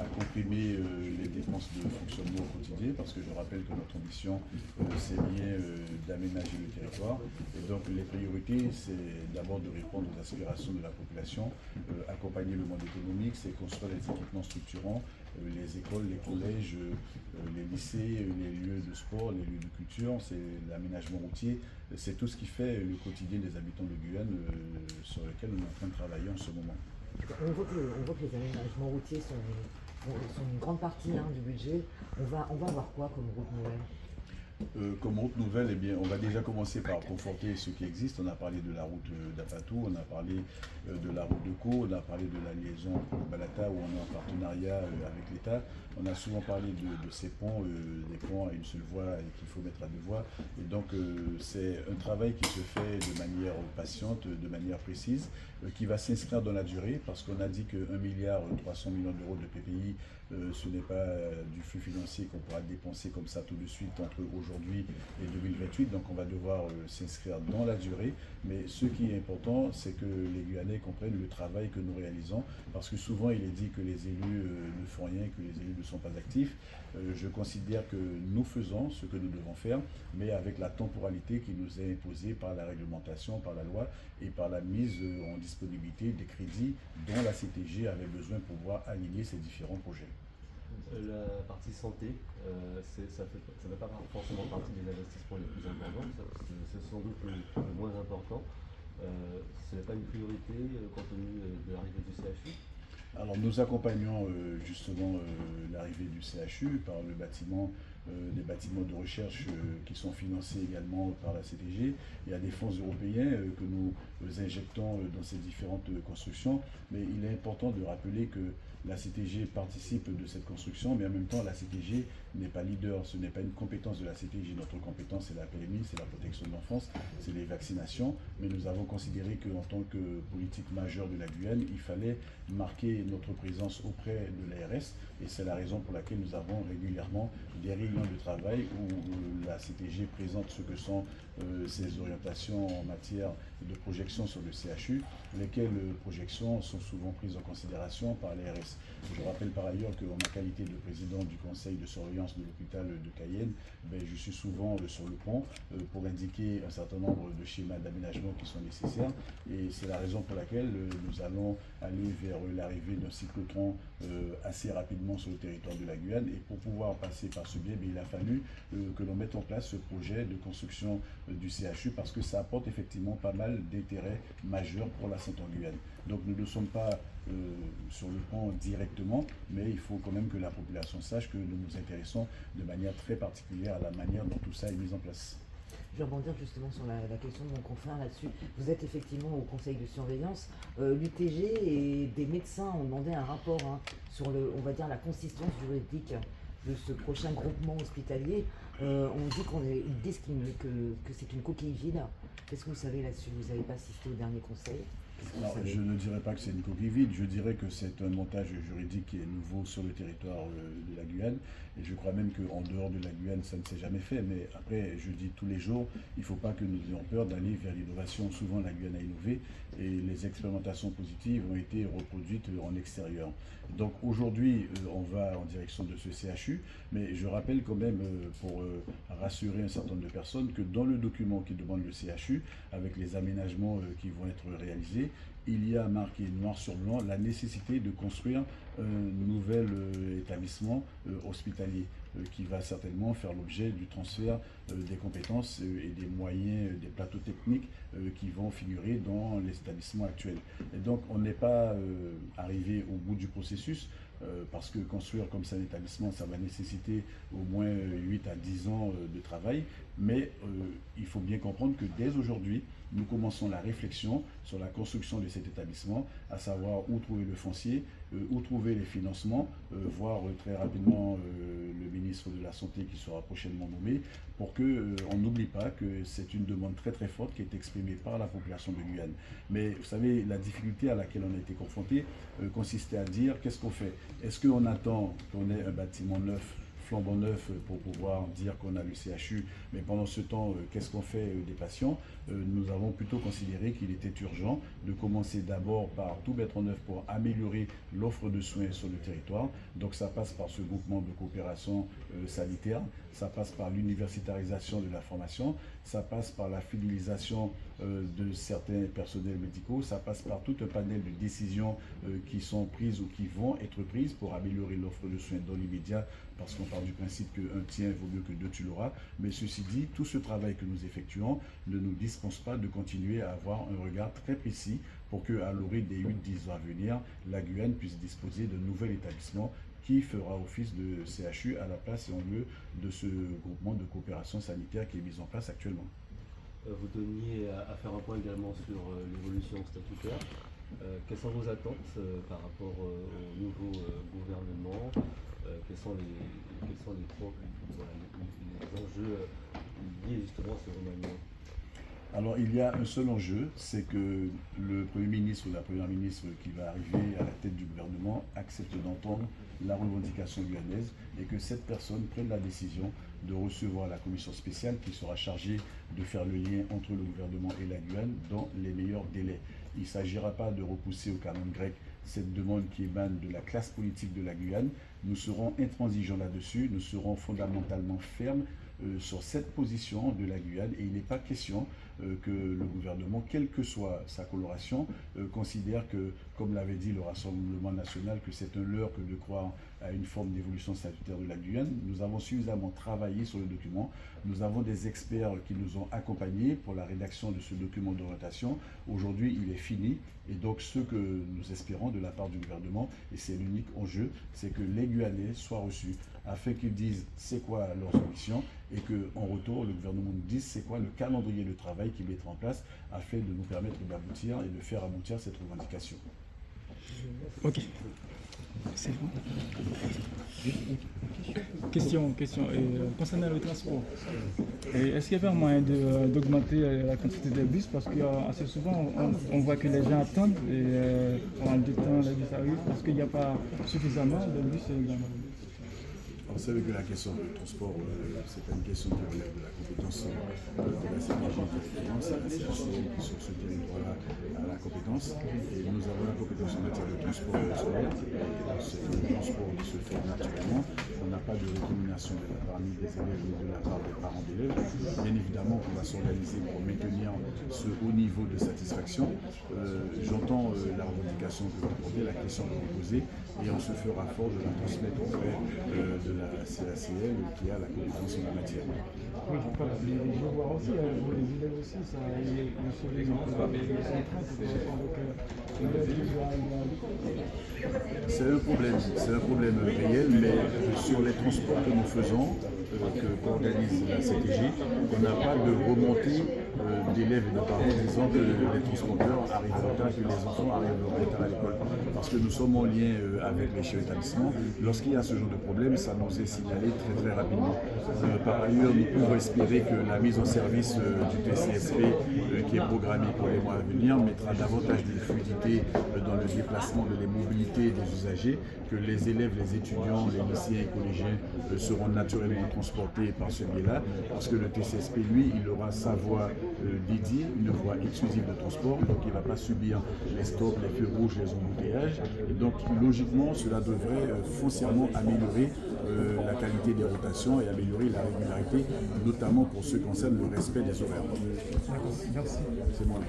à comprimer les dépenses de fonctionnement au quotidien, parce que je rappelle que notre ambition, c'est bien d'aménager le territoire. Et donc les priorités, c'est d'abord de répondre aux aspirations de la population, accompagner le monde économique, c'est construire les équipements structurants, les écoles, les collèges, les lycées, les lieux de sport, les lieux de culture, c'est l'aménagement routier, c'est tout ce qui fait le quotidien des habitants de Guyane sur lequel on est en train de travailler en ce moment. On voit que les aménagements routiers sont une grande partie du budget. On va avoir quoi comme route nouvelle? Comme route nouvelle, eh bien, on va déjà commencer par conforter ce qui existe. On a parlé de la route d'Apatou, on a parlé de la route de Caux, on a parlé de la liaison Balata où on est en partenariat avec l'État. On a souvent parlé de ces ponts, des ponts à une seule voie et qu'il faut mettre à deux voies. Et donc c'est un travail qui se fait de manière patiente, de manière précise, qui va s'inscrire dans la durée parce qu'on a dit que 1,3 milliard d'euros de PPI, ce n'est pas du flux financier qu'on pourra dépenser comme ça tout de suite entre aujourd'hui et 2028. Donc on va devoir s'inscrire dans la durée. Mais ce qui est important, c'est que les Guyanais comprennent le travail que nous réalisons parce que souvent il est dit que les élus ne font rien, que les élus ne sont pas actifs. Je considère que nous faisons ce que nous devons faire, mais avec la temporalité qui nous est imposée par la réglementation, par la loi et par la mise en disponibilité des crédits dont la CTG avait besoin pour pouvoir aligner ces différents projets. La partie santé, ça ne fait pas forcément partie des investissements les plus importants, c'est sans doute le moins important. Ce n'est pas une priorité compte tenu de l'arrivée du CHU. Alors nous accompagnons justement l'arrivée du CHU par le bâtiment, des bâtiments de recherche qui sont financés également par la CTG. Il y a des fonds européens que nous injectons dans ces différentes constructions, mais il est important de rappeler que la CTG participe de cette construction, mais en même temps la CTG n'est pas leader, ce n'est pas une compétence de la CTG. Notre compétence c'est la PMI, c'est la protection de l'enfance, c'est les vaccinations, mais nous avons considéré qu'en tant que politique majeure de la Guyane, il fallait marquer notre présence auprès de l'ARS et c'est la raison pour laquelle nous avons régulièrement des réunions de travail où la CTG présente ce que sont ses orientations en matière de projection sur le CHU, lesquelles projections sont souvent prises en considération par l'ARS. Je rappelle par ailleurs qu'en ma qualité de président du conseil de surveillance de l'hôpital de Cayenne, je suis souvent sur le pont pour indiquer un certain nombre de schémas d'aménagement qui sont nécessaires et c'est la raison pour laquelle nous allons aller vers l'arrivée d'un cyclotron assez rapidement sur le territoire de la Guyane et pour pouvoir passer par ce biais, il a fallu que l'on mette en place ce projet de construction du CHU parce que ça apporte effectivement pas mal d'intérêts majeurs pour la santé en Guyane. Donc nous ne sommes pas sur le pont directement, mais il faut quand même que la population sache que nous nous intéressons de manière très particulière à la manière dont tout ça est mis en place. Je vais rebondir justement sur la question de mon confrère là-dessus. Vous êtes effectivement au conseil de surveillance. L'UTG et des médecins ont demandé un rapport sur on va dire, la consistance juridique de ce prochain groupement hospitalier. Ils disent que c'est une coquille vide. Qu'est-ce que vous savez là-dessus? Vous n'avez pas assisté au dernier conseil? Non, je ne dirais pas que c'est une coquille vide, je dirais que c'est un montage juridique qui est nouveau sur le territoire de la Guyane et je crois même qu'en dehors de la Guyane ça ne s'est jamais fait, mais après je dis tous les jours, il ne faut pas que nous ayons peur d'aller vers l'innovation. Souvent la Guyane a innové et les expérimentations positives ont été reproduites en extérieur. Donc aujourd'hui on va en direction de ce CHU, mais je rappelle quand même pour rassurer un certain nombre de personnes que dans le document qui demande le CHU, avec les aménagements qui vont être réalisés, il y a marqué noir sur blanc la nécessité de construire un nouvel établissement hospitalier qui va certainement faire l'objet du transfert des compétences et des moyens, des plateaux techniques qui vont figurer dans les établissements actuels. Et donc on n'est pas arrivé au bout du processus parce que construire comme ça un établissement, ça va nécessiter au moins 8 à 10 ans de travail, mais il faut bien comprendre que dès aujourd'hui, nous commençons la réflexion sur la construction de cet établissement, à savoir où trouver le foncier, où trouver les financements, voir très rapidement le ministre de la Santé qui sera prochainement nommé, pour qu'on n'oublie pas que c'est une demande très très forte qui est exprimée par la population de Guyane. Mais vous savez, la difficulté à laquelle on a été confronté consistait à dire qu'est-ce qu'on fait? Est-ce qu'on attend qu'on ait un bâtiment neuf flambant neuf pour pouvoir dire qu'on a le CHU, mais pendant ce temps, qu'est-ce qu'on fait des patients? Nous avons plutôt considéré qu'il était urgent de commencer d'abord par tout mettre en œuvre pour améliorer l'offre de soins sur le territoire. Donc ça passe par ce groupement de coopération sanitaire, ça passe par l'universitarisation de la formation, ça passe par la fidélisation de certains personnels médicaux, ça passe par tout un panel de décisions qui sont prises ou qui vont être prises pour améliorer l'offre de soins dans l'immédiat, parce qu'on part du principe qu'un tien vaut mieux que deux tu l'auras. Mais ceci dit, tout ce travail que nous effectuons ne nous dispense pas de continuer à avoir un regard très précis pour qu'à l'orée des 8-10 ans à venir, la Guyane puisse disposer de nouvel établissement qui fera office de CHU à la place et en lieu de ce groupement de coopération sanitaire qui est mis en place actuellement. Vous teniez à faire un point également sur l'évolution statutaire. Quelles sont vos attentes par rapport au nouveau gouvernement? Quels sont les enjeux liés justement à ce remaniement? Alors il y a un seul enjeu, c'est que le Premier ministre ou la Première ministre qui va arriver à la tête du gouvernement accepte d'entendre la revendication guyanaise et que cette personne prenne la décision de recevoir la commission spéciale qui sera chargée de faire le lien entre le gouvernement et la Guyane dans les meilleurs délais. Il ne s'agira pas de repousser au canon grec cette demande qui émane de la classe politique de la Guyane. Nous serons intransigeants là-dessus, nous serons fondamentalement fermes sur cette position de la Guyane et il n'est pas question que le gouvernement, quelle que soit sa coloration, considère que, comme l'avait dit le Rassemblement national, que c'est un leurre que de croire à une forme d'évolution statutaire de la Guyane. Nous avons suffisamment travaillé sur le document. Nous avons des experts qui nous ont accompagnés pour la rédaction de ce document d'orientation. Aujourd'hui, il est fini. Et donc, ce que nous espérons de la part du gouvernement, et c'est l'unique enjeu, c'est que les Guyanais soient reçus afin qu'ils disent c'est quoi leurs ambitions et qu'en retour, le gouvernement nous dise c'est quoi le calendrier de travail qu'il mettra en place afin de nous permettre d'aboutir et de faire aboutir cette revendication. Ok. C'est bon. Question. Concernant le transport, est-ce qu'il y avait un moyen d'augmenter la quantité de bus? Parce qu'assez souvent, on voit que les gens attendent et pendant du temps, les bus arrivent parce qu'il n'y a pas suffisamment de bus également. Vous savez que la question du transport, c'est pas une question qui relève de la compétence de la CPG directement, c'est la CHC qui sur ce territoire-là a la compétence. Et nous avons la compétence en matière de transport scolaire. C'est un transport qui se fait naturellement. On n'a pas de récrimination de la part ni des élèves ni de la part des parents d'élèves. Bien évidemment qu'on va s'organiser pour maintenir ce haut niveau de satisfaction. J'entends la revendication que vous posez, la question que vous posez, et on se fera fort de la transmettre auprès de la CACL qui a la compétence en la matière. Oui, je vois aussi, les élèves aussi, ça, les c'est un problème réel, mais sur les transports que nous faisons, qu'organise la CTG, on n'a pas de remontée d'élèves et de parents disant que les transporteurs arrivent en retard, que les enfants arrivent en retard à l'école. Parce que nous sommes en lien avec les chefs d'établissement. Lorsqu'il y a ce genre de problème, ça nous est signalé très très rapidement. Par ailleurs, nous pouvons espérer que la mise en service du TCSP qui est programmée pour les mois à venir mettra davantage de fluidité dans le déplacement de les mobilités des usagers, que les élèves, les étudiants, les lycéens et collégiens seront naturellement transportés par ce biais-là, parce que le TCSP, lui, il aura sa voie dédiée, une voie exclusive de transport, donc il ne va pas subir les stops, les feux rouges, les embouteillages, et donc logiquement, cela devrait foncièrement améliorer la qualité des rotations et améliorer la régularité, notamment pour ce qui concerne le respect des horaires. Merci. C'est moi.